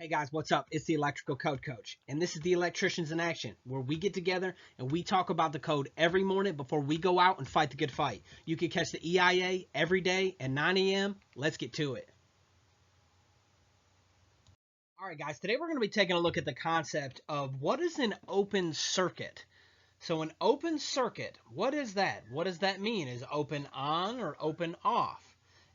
Hey guys, what's up? It's the Electrical Code Coach, and this is the Electricians in Action, where we get together and we talk about the code every morning before we go out and fight the good fight. You can catch the EIA every day at 9 a.m. Let's get to it. All right, guys, today we're going to be taking a look at the concept of what is an open circuit. So an open circuit, what is that? What does that mean? Is open on or open off?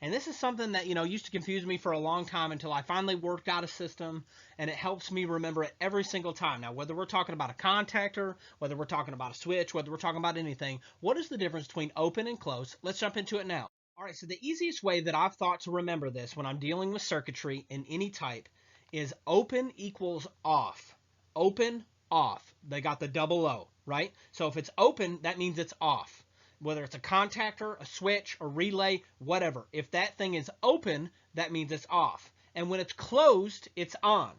And this is something that, used to confuse me for a long time until I finally worked out a system, and it helps me remember it every single time. Now, whether we're talking about a contactor, whether we're talking about a switch, whether we're talking about anything, what is the difference between open and closed? Let's jump into it now. All right, so the easiest way that I've thought to remember this when I'm dealing with circuitry in any type is open equals off. Open, off. They got the double O, right? So if it's open, that means it's off. Whether it's a contactor, a switch, a relay, whatever. If that thing is open, that means it's off. And when it's closed, it's on.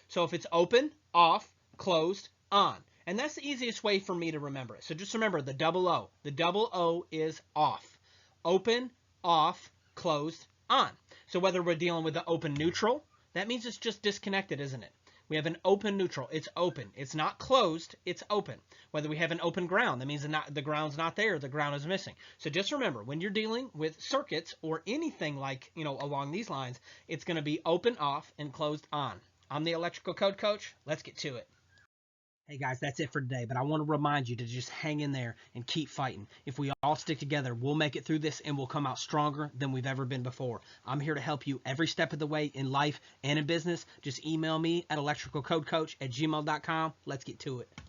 So if it's open, off, closed, on. And that's the easiest way for me to remember it. So just remember the double O. The double O is off. Open, off, closed, on. So whether we're dealing with the open neutral, that means it's just disconnected, isn't it? We have an open neutral. It's open. It's not closed. It's open. Whether we have an open ground, that means the ground's not there. The ground is missing. So just remember, when you're dealing with circuits or anything like, along these lines, it's going to be open, off, and closed, on. I'm the Electrical Code Coach. Let's get to it. Hey guys, that's it for today, but I want to remind you to just hang in there and keep fighting. If we all stick together, we'll make it through this and we'll come out stronger than we've ever been before. I'm here to help you every step of the way in life and in business. Just email me at electricalcodecoach@gmail.com. Let's get to it.